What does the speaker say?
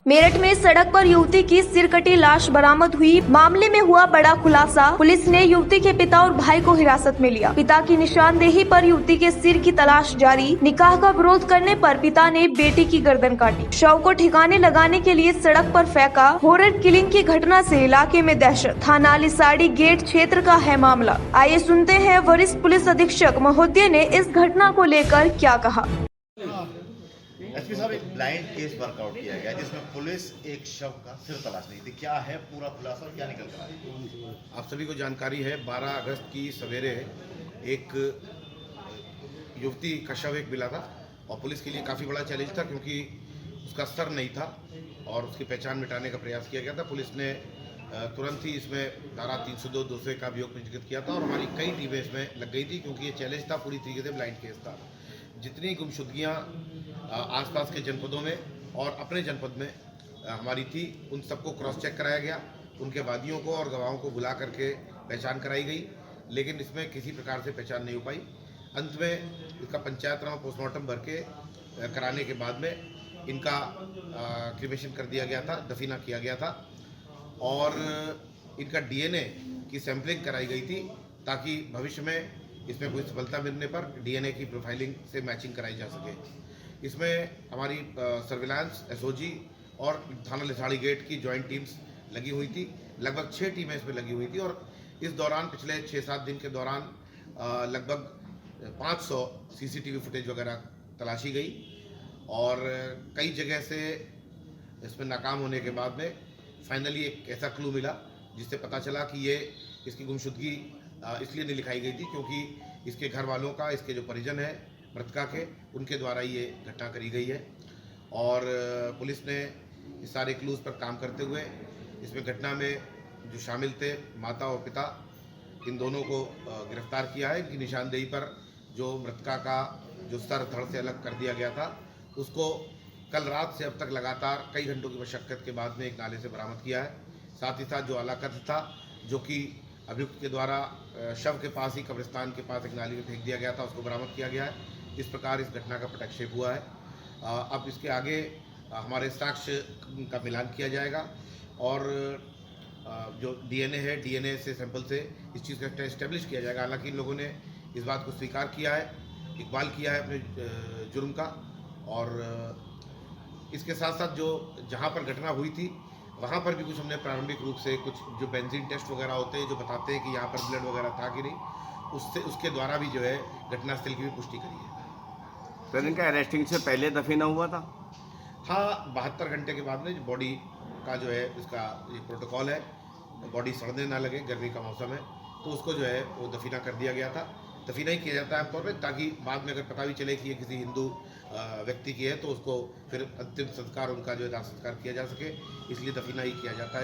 मेरठ में सड़क पर युवती की सिरकटी लाश बरामद हुई। मामले में हुआ बड़ा खुलासा। पुलिस ने युवती के पिता और भाई को हिरासत में लिया। पिता की निशानदेही पर युवती के सिर की तलाश जारी। निकाह का विरोध करने पर पिता ने बेटी की गर्दन काटी। शव को ठिकाने लगाने के लिए सड़क पर फेंका। हॉरर किलिंग की घटना से इलाके में दहशत। थाना लिसाड़ी गेट क्षेत्र का है मामला। आइए सुनते हैं वरिष्ठ पुलिस अधीक्षक महोदय ने इस घटना को लेकर क्या कहा। एसपी साहब, एक ब्लाइंड केस वर्कआउट किया गया जिसमें पुलिस एक शव का सिर तलाश रही थी। क्या है पूरा खुलासा और क्या निकल कर आया? आप सभी को जानकारी है, 12 अगस्त की सवेरे एक युवती का शव एक मिला था और पुलिस के लिए काफ़ी बड़ा चैलेंज था क्योंकि उसका सर नहीं था और उसकी पहचान मिटाने का प्रयास किया गया था। पुलिस ने तुरंत ही इसमें धारा 302 दूसरे का अभियोग पंजीकृत किया था और हमारी कई टीमें इसमें लग गई थी क्योंकि ये चैलेंज था, पूरी तरीके से ब्लाइंड केस था। जितनी गुमशुदगियाँ आसपास के जनपदों में और अपने जनपद में हमारी थी, उन सबको क्रॉस चेक कराया गया। उनके वादियों को और गवाहों को बुला करके पहचान कराई गई, लेकिन इसमें किसी प्रकार से पहचान नहीं हो पाई। अंत में इसका पंचायतनामा पोस्टमार्टम भर के कराने के बाद में इनका क्रिमेशन कर दिया गया था, दफीना किया गया था और इनका डीएनए की सैंपलिंग कराई गई थी ताकि भविष्य में इसमें कोई सफलता मिलने पर डीएनए की प्रोफाइलिंग से मैचिंग कराई जा सके। इसमें हमारी सर्विलांस, एसओजी और थाना लिसाड़ी गेट की जॉइंट टीम्स लगी हुई थी। लगभग 6 टीमें इसमें लगी हुई थी और इस दौरान पिछले 6-7 दिन के दौरान लगभग 500 सीसीटीवी फुटेज वगैरह तलाशी गई और कई जगह से इसमें नाकाम होने के बाद में फाइनली एक ऐसा क्लू मिला जिससे पता चला कि ये इसकी गुमशुदगी इसलिए नहीं लिखाई गई थी क्योंकि इसके घर वालों का, इसके जो परिजन है मृतका के, उनके द्वारा ये घटना करी गई है। और पुलिस ने इस सारे क्लूज पर काम करते हुए इसमें घटना में जो शामिल थे माता और पिता, इन दोनों को गिरफ्तार किया है। इनकी निशानदेही पर जो मृतका का जो सर धड़ से अलग कर दिया गया था उसको कल रात से अब तक लगातार कई घंटों की मशक्कत के बाद में एक नाले से बरामद किया है। साथ ही साथ जो अलाकत था जो कि अभियुक्त के द्वारा शव के पास ही कब्रिस्तान के पास एक नाली में फेंक दिया गया था, उसको बरामद किया गया है। इस प्रकार इस घटना का पटक्षेप हुआ है। अब इसके आगे हमारे साक्ष्य का मिलान किया जाएगा और जो डीएनए है, डीएनए से सैंपल से इस चीज़ का एस्टेब्लिश किया जाएगा। हालांकि इन लोगों ने इस बात को स्वीकार किया है, इकबाल किया है अपने जुर्म का। और इसके साथ साथ जो जहाँ पर घटना हुई थी वहाँ पर भी कुछ हमने प्रारंभिक रूप से कुछ जो बेंजीन टेस्ट वगैरह होते हैं जो बताते हैं कि यहाँ पर ब्लड वगैरह था कि नहीं, उसके द्वारा भी जो है घटनास्थल की भी पुष्टि करी है। सर, इनका अरेस्टिंग से पहले दफीना हुआ था? हाँ, 72 घंटे के बाद में बॉडी का जो है इसका ये प्रोटोकॉल है, बॉडी सड़ने ना लगे, गर्मी का मौसम है तो उसको जो है वो दफीना कर दिया गया था। दफीना ही किया जाता है आमतौर पर ताकि बाद में अगर पता भी चले कि ये किसी हिंदू व्यक्ति की है तो उसको फिर अंतिम संस्कार उनका जो है दाह संस्कार किया जा सके, इसलिए दफीना ही किया जाता है।